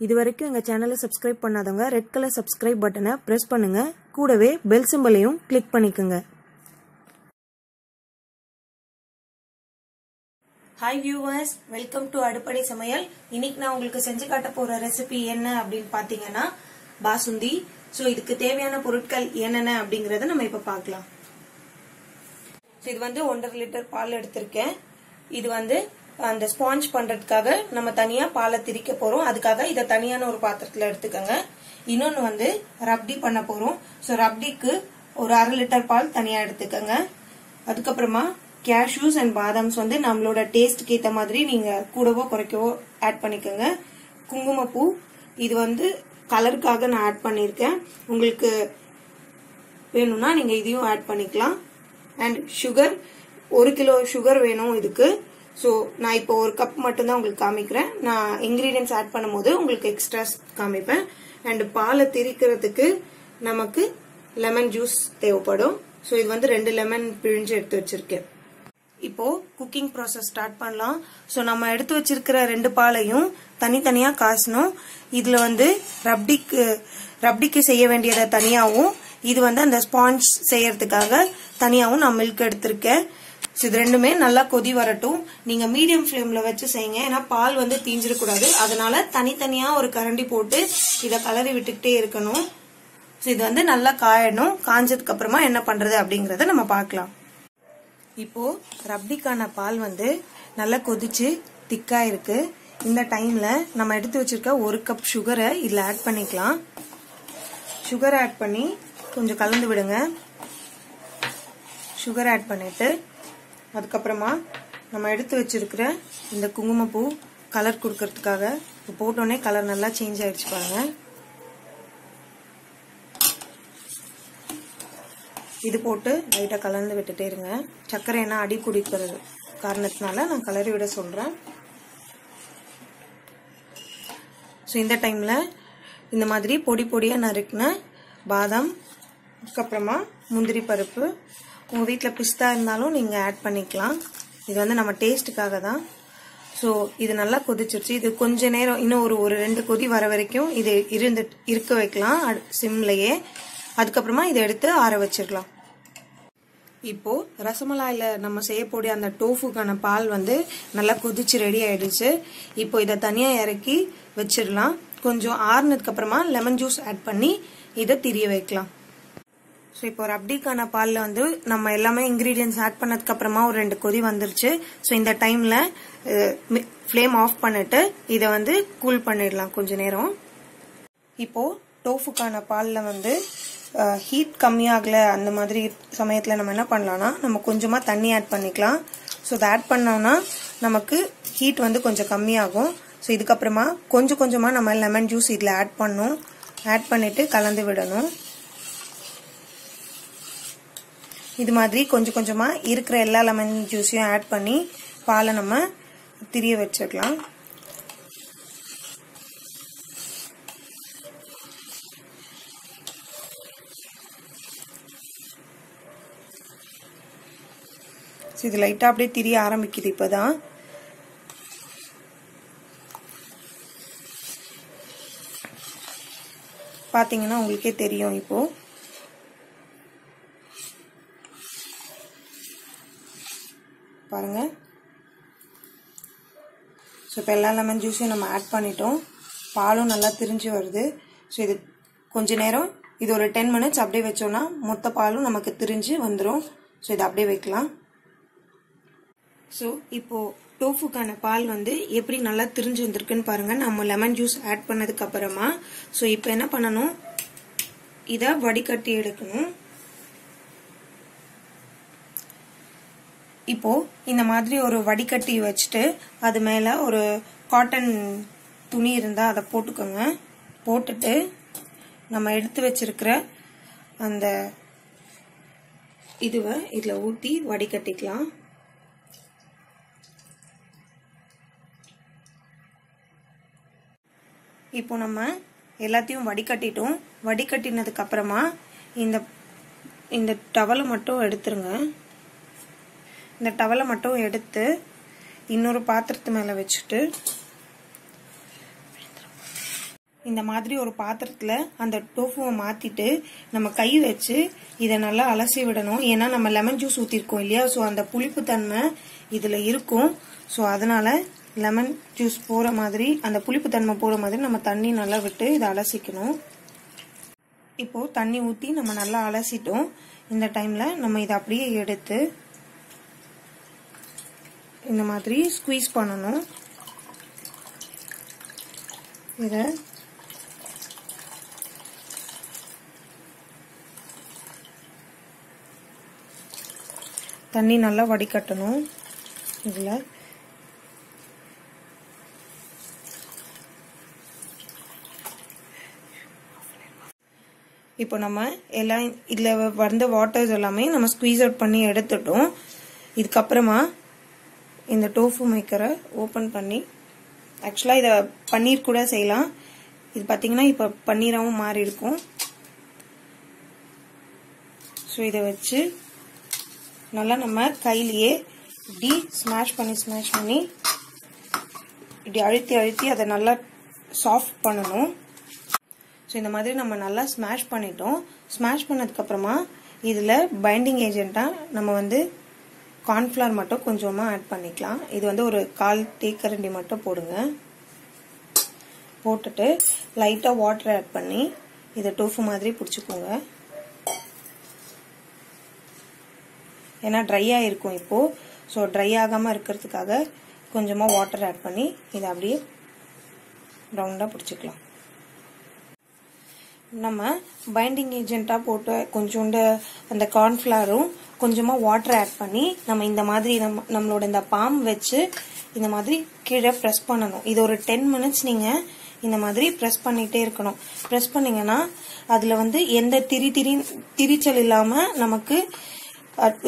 இதுவரைக்கும் எங்க சேனலை சப்ஸ்கிரைப் பண்ணாதவங்க ரெட் கலர் சப்ஸ்கிரைப் பட்டனை பிரஸ் பண்ணுங்க. கூடவே பெல் சிம்பலையும் கிளிக் பண்ணிக்கோங்க. ஹாய் வியூவர்ஸ், வெல்கம் டு அடுப்படை சமையல். இன்னைக்கு நான் உங்களுக்கு செஞ்சு காட்ட போற ரெசிபி என்ன அப்படின்னு பாத்தீங்கன்னா பாசுந்தி. சோ இதுக்கு தேவையான பொருட்கள் என்னென்ன அப்படிங்கறத நம்ம இப்ப பார்க்கலாம். இது 1.5 லிட்டர் பால் எடுத்திருக்கேன். இது அந்த ஸ்பாஞ்ச் பண்றதுக்காக நம்ம தனியா பாலை திரிக்க போறோம். அதுக்காக இதை தனியான ஒரு பாத்திரத்துல எடுத்துக்கோங்க. இன்னொன்னு ரப்டி பண்ண போறோம். சோ ரப்டிக்கு ஒரு 1/2 லிட்டர் பால் தனியா எடுத்துக்கோங்க. அதுக்கப்புறமா கேஷ்யூஸ் அண்ட் பாதாம்ஸ் நம்மளோட டேஸ்ட்க்கு ஏத்த மாதிரி நீங்க கூடவோ குறைக்கவோ ஆட் பண்ணிக்கோங்க. குங்குமப்பூ, இது கலருக்காக நான் ஆட் பண்ணிருக்கேன். உங்களுக்கு வேணும்னா நீங்க இதையும் ஆட் பண்ணிக்கலாம். அண்ட் சுகர், 1 கிலோ சுகர் வேணும் இதுக்கு. சோ நான் இப்போ 1 கப் மட்டும் தான் உங்களுக்கு காமிக்கிறேன். நான் இன்கிரீடியன்ஸ் ஆட் பண்ணும்போது உங்களுக்கு எக்ஸ்ட்ரா காமிப்பேன். அண்ட் பாலை திரிக்கிறதுக்கு நமக்கு லெமன் ஜூஸ் தேவைப்படும். சோ இது 2 லெமன் பிழிஞ்சு எடுத்து வச்சிருக்கேன். இப்போ குக்கிங் ப்ராசஸ் ஸ்டார்ட் பண்ணலாம். சோ நம்ம எடுத்து வச்சிருக்கிற 2 பாலையும் தனித்தனியா காசணும். இதுல ரப்டிக்கு செய்ய வேண்டியதை தனியாவும், இது அந்த ஸ்பாஞ்ச் செய்யறதுக்காக தனியாவும் நான் மில்க் எடுத்திருக்கேன். இது ரெண்டுமே நல்லா கொதி வரட்டும். நீங்க மீடியம் ஃபிளேம்ல வச்சு செய்யுங்க. ஏன்னா பால் தீஞ்சிடக்கூடாது. அதனால தனித்தனியா ஒரு கரண்டி போட்டு இத கலரி விட்டுக்கிட்டே இருக்கணும். இது நல்லா காயணும். காஞ்சதுக்கு அப்புறமா என்ன பண்றது அப்படிங்கறத நம்ம பார்க்கலாம். இப்போ ரப்டிக்கான பால் நல்லா கொதிச்சு திக்கா இருக்கு. இந்த டைம்ல நம்ம எடுத்து வச்சிருக்க 1 கப் சுகரை இதுல ஆட் பண்ணிக்கலாம். சுகர் ஆட் பண்ணி கொஞ்சம் கலந்து விடுங்க. சுகர் ஆட் பண்ணிட்டு அதுக்கப்புறமா நம்ம எடுத்து வச்சிருக்கிற இந்த குங்குமப்பூ கலர் கொடுக்கறதுக்காக போட்டோன்னே கலர் நல்லா சேஞ்ச் ஆயிடுச்சு பாருங்க. இது போட்டு லைட்டா கலந்து விட்டுட்டே இருங்க. சர்க்கரை என்ன அடி பிடிக்கிறது காரணத்தினால நான் கலரி விட சொல்றேன். இந்த டைம்ல இந்த மாதிரி பொடி பொடியா நறுக்கின பாதாம், அதுக்கப்புறமா முந்திரி பருப்பு, உங்க வீட்டுல பிஸ்தா இருந்தாலும் நீங்க ஆட் பண்ணிக்கலாம். இது நம்ம டேஸ்டுக்காக தான். சோ இது நல்லா கொதிச்சிருச்சு. இது கொஞ்ச நேரம் இன்னும் ஒரு 2 கொதி வர வரைக்கும் இது இருக்க வைக்கலாம் சிம்லயே. அதுக்கப்புறமா இதை எடுத்து ஆற வச்சிடலாம். இப்போ ரசமலாயில நம்ம செய்யக்கூடிய அந்த டோஃபுக்கான பால் நல்லா கொதிச்சு ரெடி ஆயிடுச்சு. இப்போ இதை தனியா இறக்கி வச்சிடலாம். கொஞ்சம் ஆறுனதுக்கு அப்புறமா லெமன் ஜூஸ் ஆட் பண்ணி இதை திரிய வைக்கலாம். ஸோ இப்போ ரப்டிக்கான பால்ல நம்ம எல்லாமே இன்கிரீடியன்ஸ் ஆட் பண்ணதுக்கு அப்புறமா ஒரு 2 கொதி வந்துருச்சு. ஸோ இந்த டைம்ல ஃப்ளேம் ஆஃப் பண்ணிட்டு இதை கூல் பண்ணிடலாம் கொஞ்ச நேரம். இப்போ டோஃபுக்கான பால்ல ஹீட் கம்மியாகல அந்த மாதிரி சமயத்துல நம்ம என்ன பண்ணலாம்னா நம்ம கொஞ்சமா தண்ணி ஆட் பண்ணிக்கலாம். ஸோ இதை ஆட் பண்ணோம்னா நமக்கு ஹீட் கொஞ்சம் கம்மியாகும். ஸோ இதுக்கப்புறமா கொஞ்சம் கொஞ்சமா நம்ம லெமன் ஜூஸ் இதுல ஆட் பண்ணணும். ஆட் பண்ணிட்டு கலந்து விடணும். இது மாதிரி கொஞ்சம் கொஞ்சமா இருக்கிற எல்லா லெமன் ஜூஸையும் ஆட் பண்ணி பாலை நம்ம திரிய வச்சிடலாம். இது லைட்டா அப்படியே திரிய ஆரம்பிக்குது. இப்பதான் பாத்தீங்கன்னா உங்களுக்கே தெரியும். இப்போ பாருங்க. ஸோ இப்போ எல்லா லெமன் ஜூஸையும் நம்ம ஆட் பண்ணிட்டோம். பாலும் நல்லா திரிஞ்சு வருது. ஸோ இது கொஞ்ச நேரம், இது ஒரு 10 மினிட்ஸ் அப்படியே வச்சோம்னா மொத்த பாலும் நமக்கு திரிஞ்சு வந்துடும். ஸோ இதை அப்படியே வைக்கலாம். ஸோ இப்போ டோஃபுக்கான பால் எப்படி நல்லா திரிஞ்சு வந்திருக்குன்னு பாருங்க. நம்ம லெமன் ஜூஸ் ஆட் பண்ணதுக்கு அப்புறமா ஸோ இப்போ என்ன பண்ணணும், இதை வடிகட்டி எடுக்கணும். இப்போ இந்த மாதிரி ஒரு வடிகட்டி வச்சுட்டு அது மேல ஒரு காட்டன் துணி இருந்தா அதை போட்டுக்கோங்க. போட்டுட்டு நம்ம எடுத்து வச்சிருக்கிற அந்த இதுல ஊத்தி வடிகட்டிக்கலாம். இப்போ நம்ம எல்லாத்தையும் வடிகட்டிட்டோம். வடிகட்டினதுக்கு அப்புறமா இந்த டவலை மட்டும் எடுத்துருங்க. இந்த டவலை மட்டும் எடுத்து இன்னொரு பாத்திரத்து மேல வச்சுட்டு இந்த மாதிரி ஒரு பாத்திரத்துல அந்த டோஃபுவை மாத்திட்டு நம்ம கை வச்சு இதை நல்லா அலசி விடணும். ஏன்னா நம்ம லெமன் ஜூஸ் ஊத்திருக்கோம் இல்லையா, சோ அந்த புளிப்பு தன்மை இதுல இருக்கும். சோ அதனால லெமன் ஜூஸ் போற மாதிரி, அந்த புளிப்பு தன்மை போற மாதிரி நம்ம தண்ணி நல்லா விட்டு இதை அலசிக்கணும். இப்போ தண்ணி ஊத்தி நம்ம நல்லா அலசிட்டோம். இந்த டைம்ல நம்ம இதை அப்படியே எடுத்து இந்த மாதிரி ஸ்குவீஸ் பண்ணணும். இத தண்ணி நல்லா வடிகட்டணும். இதுல இப்போ நம்ம எல்லாம் இதுல வந்த வாட்டர்ஸ் எல்லாமே நம்ம ஸ்குவீஸ் அவுட் பண்ணி எடுத்துட்டோம். இதுக்கப்புறமா இந்த டோஃபு மேக்கரை ஓபன் பண்ணி, ஆக்சுவலா இத பன்னீர் கூட செய்யலாம். இது பாத்தீங்கன்னா இப்ப பன்னீராவும் மாறி இருக்கும். சோ இத வச்சு நல்லா நம்ம கையிலேயே இப்படி ஸ்மாஷ் பண்ணி இப்படி அழுத்தி அதை நல்லா சாஃப்ட் பண்ணணும். ஸோ இந்த மாதிரி நம்ம நல்லா ஸ்மாஷ் பண்ணிட்டோம். ஸ்மாஷ் பண்ணதுக்கு அப்புறமா இதுல பைண்டிங் ஏஜென்ட்டா நம்ம வந்து கார்ன்ஃபிளவர் மட்டும் கொஞ்சமா ஆட் பண்ணிக்கலாம். இது வந்து ஒரு 1/4 தேக்கரண்டி மட்டும் போடுங்க. போட்டுட்டு லைட்டா வாட்டர் ஆட் பண்ணி இதை டோஃபு மாதிரி பிடிச்சுக்கோங்க. ஏன்னா ட்ரையா இருக்கும் இப்போ. ஸோ ட்ரை ஆகாம இருக்கிறதுக்காக கொஞ்சமா வாட்டர் ஆட் பண்ணி இதை அப்படியே ரவுண்டா பிடிச்சுக்கலாம். நம்ம பைண்டிங் ஏஜென்ட்டா போட்டு கொஞ்சோண்டு அந்த கார்ன்ஃபிளவரும் கொஞ்சமா வாட்டர் ஆட் பண்ணி நம்ம இந்த மாதிரி நம்மளோட இந்த பாம் வச்சு இந்த மாதிரி கீழே பிரஸ் பண்ணணும். இது ஒரு 10 மினிட்ஸ் நீங்க இந்த மாதிரி பிரஸ் பண்ணிட்டே இருக்கணும். பிரஸ் பண்ணீங்கன்னா அதுல வந்து எந்த திரிச்சல் இல்லாம நமக்கு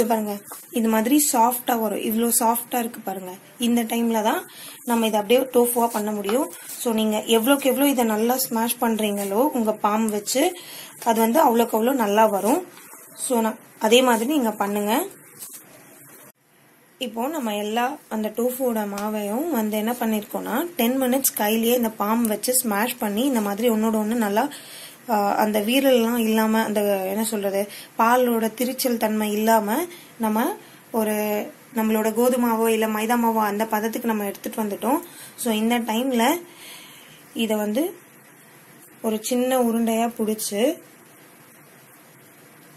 பாருங்க இது மாதிரி சாஃப்டா வரும். இவ்வளவு சாஃப்டா இருக்கு பாருங்க. இந்த டைம்ல தான் நம்ம இதை அப்படியே டோஃபுவா பண்ண முடியும். சோ நீங்க எவ்வளவுக்கு எவ்வளவு இதை நல்லா ஸ்மாஷ் பண்றீங்களோ உங்க பாம் வச்சு அது வந்து அவ்வளவுக்கு அவ்வளவு நல்லா வரும். சோ அதே மாதிரி நீங்க பண்ணுங்க. இப்போ நம்ம எல்லா அந்த டோஃபுவோட மாவையும் வந்து என்ன பண்ணிருக்கோம்னா 10 மினிட்ஸ் கையிலேயே இந்த பாம் வச்சு ஸ்மாஷ் பண்ணி இந்த மாதிரி ஒன்னோட ஒண்ணு நல்லா அந்த வீரல்லாம் இல்லாம, அந்த என்ன சொல்றது, பாலோட திரிச்சல் தன்மை இல்லாம நம்ம ஒரு நம்மளோட கோதுமாவோ இல்ல மைதா மாவோ அந்த பதத்துக்கு நம்ம எடுத்துட்டு வந்துட்டோம். சோ இந்த டைம்ல இத வந்து ஒரு சின்ன உருண்டையா புடிச்சு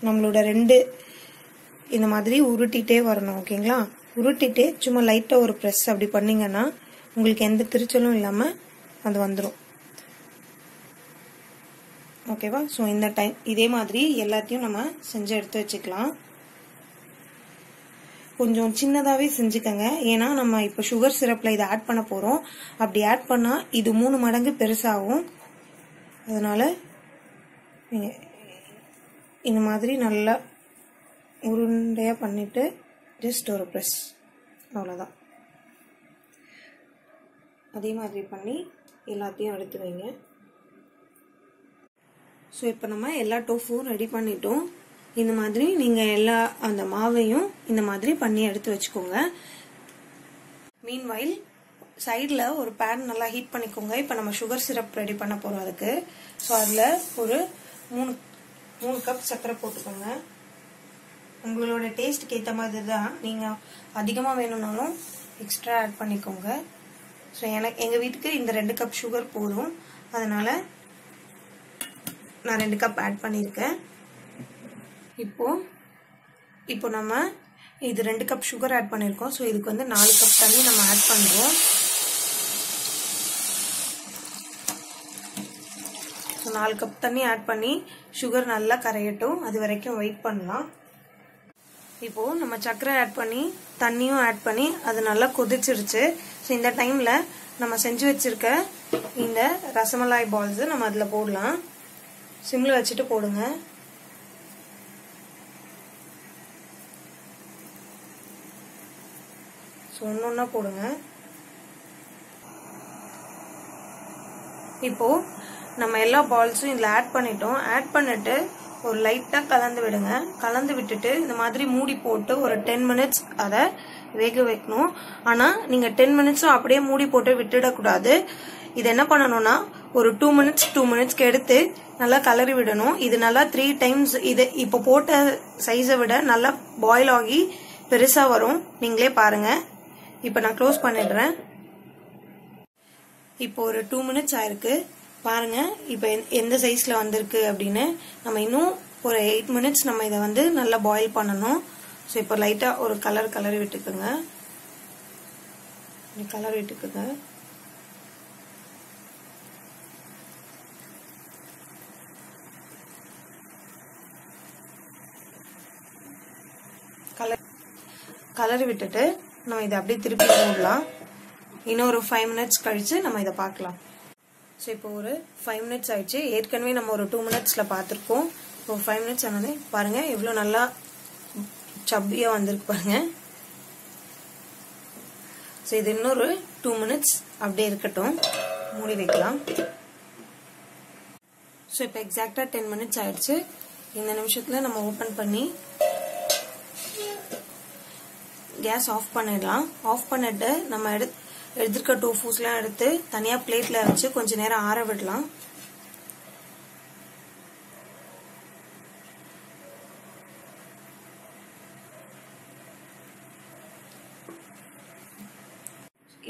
நம்மளோட 2 இந்த மாதிரி உருட்டிட்டே வரணும். ஓகேங்களா? உருட்டிட்டு சும்மா லைட்டா ஒரு பிரஸ் அப்படி பண்ணீங்கன்னா உங்களுக்கு எந்த திரிச்சலும் இல்லாம அது வந்துடும். ஓகேவா? சோ இந்த டைம் இதே மாதிரி எல்லாத்தையும் நம்ம செஞ்சு எடுத்து வச்சுக்கலாம். கொஞ்சம் சின்னதாவே செஞ்சுக்கங்க. ஏன்னா நம்ம இப்ப சுகர் சிரப்ல இதை ஆட் பண்ண போறோம். அப்படி ஆட் பண்ணா இது 3 மடங்கு பெருசாகும். அதனால இந்த மாதிரி நல்லா உருண்டையா பண்ணிட்டு ஜஸ்ட் ஒரு பிரஸ், அவ்வளவுதான். அதே மாதிரி பண்ணி எல்லாத்தையும் எடுத்து வைங்க. ஸோ இப்போ நம்ம எல்லா டோஃபுவும் ரெடி பண்ணிட்டோம். இந்த மாதிரி நீங்க எல்லா அந்த மாவையும் இந்த மாதிரி பண்ணி எடுத்து வச்சுக்கோங்க. மீன்வைல் சைடில் ஒரு பேன் நல்லா ஹீட் பண்ணிக்கோங்க. இப்போ நம்ம சுகர் சிரப் ரெடி பண்ண போறோம் அதுக்கு. ஸோ அதில் ஒரு 3 கப் சர்க்கரை போட்டுக்கோங்க. உங்களோட டேஸ்ட்டுக்கு ஏற்ற மாதிரி தான். நீங்க அதிகமாக வேணும்னாலும் எக்ஸ்ட்ரா ஆட் பண்ணிக்கோங்க. ஸோ எங்க வீட்டுக்கு இந்த 2 கப் சுகர் போதும். அதனால நான் 2 கப் ஆட் பண்ணியிருக்கேன். இப்போ நம்ம இது 2 கப் சுகர் ஆட் பண்ணியிருக்கோம். ஸோ இதுக்கு வந்து 4 கப் தண்ணி நம்ம ஆட் பண்ணுறோம். ஸோ 4 கப் தண்ணி ஆட் பண்ணி சுகர் நல்லா கரையட்டும். அது வரைக்கும் வெயிட் பண்ணலாம். இப்போ நம்ம சர்க்கரை ஆட் பண்ணி தண்ணியும் ஆட் பண்ணி அது நல்லா கொதிச்சிருச்சு. ஸோ இந்த டைம்ல நம்ம செஞ்சு வச்சிருக்க இந்த ரசமலாய் பால்ஸ் நம்ம அதுல போடலாம். சிம்ல வச்சுட்டு போடுங்க. ஒன்னொன்னா போடுங்க. இப்போ நம்ம எல்லா பால்ஸும் இதுல ஆட் பண்ணிட்டோம். ஆட் பண்ணிட்டு ஒரு லைட்டா கலந்து விடுங்க. கலந்து விட்டுட்டு இந்த மாதிரி மூடி போட்டு ஒரு 10 மினிட்ஸ் அதை வேக வைக்கணும். ஆனா நீங்க 10 மினிட்ஸும் அப்படியே மூடி போட்டு விட்டுடக்கூடாது. இது என்ன பண்ணணும்னா ஒரு 2 மினிட்ஸ்க்கு எடுத்து நல்லா கலரி விடணும். இது நல்லா 3 டைம்ஸ் இது இப்போ போட்ட சைஸை விட நல்லா பாயில் ஆகி பெருசா வரும். நீங்களே பாருங்க. இப்போ நான் க்ளோஸ் பண்ணிடுறேன். இப்போ ஒரு 2 மினிட்ஸ் ஆயிருக்கு பாருங்க. இப்போ எந்த சைஸ்ல வந்திருக்கு அப்படின்னு. நம்ம இன்னும் ஒரு 8 மினிட்ஸ் நம்ம இதை வந்து நல்லா பாயில் பண்ணணும். ஸோ இப்போ லைட்டா ஒரு கலரி விட்டுக்குங்க. கலர் விட்டுக்குங்க. கலர் விட்டுட்டு நம்ம இதை அப்படியே திருப்பி போடலாம். இன்னொரு 5 மினிட்ஸ் கழிச்சு நம்ம இதை பார்க்கலாம். ஸோ இப்போ ஒரு 5 மினிட்ஸ் ஆயிடுச்சு. ஏற்கனவே நம்ம ஒரு 2 மினிட்ஸ்ல பார்த்துருக்கோம். இப்போ 5 மினிட்ஸ் ஆனது பாருங்க எவ்வளோ நல்லா சப்பியா வந்திருக்கு பாருங்க. ஸோ இது இன்னொரு 2 மினிட்ஸ் அப்படியே இருக்கட்டும், மூடி வைக்கலாம். ஸோ இப்போ எக்ஸாக்டா 10 மினிட்ஸ் ஆயிடுச்சு. இந்த நிமிஷத்துல நம்ம ஓபன் பண்ணி கேஸ் ஆஃப் பண்ணிடலாம். ஆஃப் பண்ணிட்டு நம்ம எடுத்துருக்க டோஃபூஸ்லாம் எடுத்து தனியா பிளேட்ல வச்சு கொஞ்ச நேரம் ஆற விடலாம்.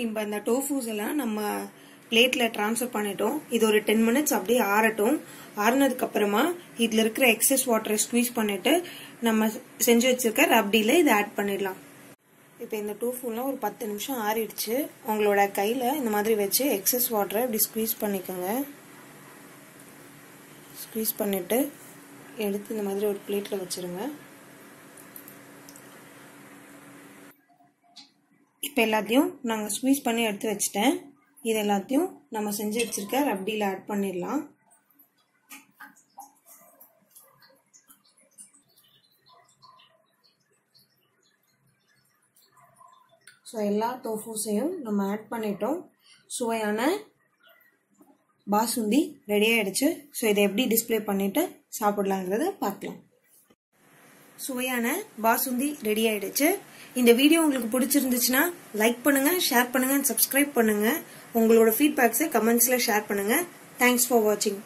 இப்போ இந்த டோஃபூஸ் எல்லாம் நம்ம பிளேட்ல டிரான்ஸ்ஃபர் பண்ணிட்டோம். இது ஒரு 10 மினிட்ஸ் அப்படியே ஆறட்டும். ஆறுனதுக்கு அப்புறமா இதுல இருக்கிற எக்ஸஸ் வாட்டரை ஸ்குவீஸ் பண்ணிட்டு நம்ம செஞ்சு வச்சிருக்க ரப்டில இதை ஆட் பண்ணிடலாம். இப்போ இந்த டோஃபூலாம் ஒரு 10 நிமிஷம் ஆறிடுச்சு. உங்களோட கையில இந்த மாதிரி வச்சு எக்ஸஸ் வாட்டரை இப்படி ஸ்குவீஸ் பண்ணிக்கோங்க. ஸ்குவீஸ் பண்ணிட்டு எடுத்து இந்த மாதிரி ஒரு பிளேட்ல வச்சிருங்க. இப்போ எல்லாத்தையும் நாங்கள் ஸ்குவீஸ் பண்ணி எடுத்து வச்சுட்டேன். இது எல்லாத்தையும் நம்ம செஞ்சு வச்சிருக்க ரப்டியில் ஆட் பண்ணிடலாம். ஸோ எல்லா டோஃபூஸையும் நம்ம ஆட் பண்ணிட்டோம். சுவையான பாசுந்தி ரெடி ஆயிடுச்சு. ஸோ இதை எப்படி டிஸ்பிளே பண்ணிட்டு சாப்பிடலாங்கிறத பார்க்கலாம். சுவையான பாசுந்தி ரெடி ஆயிடுச்சு. இந்த வீடியோ உங்களுக்கு பிடிச்சிருந்துச்சுன்னா லைக் பண்ணுங்க, ஷேர் பண்ணுங்க, சப்ஸ்கிரைப் பண்ணுங்க. உங்களோட ஃபீட்பேக்ஸை கமெண்ட்ஸ்ல ஷேர் பண்ணுங்க. தேங்க்ஸ் ஃபார் வாட்சிங்.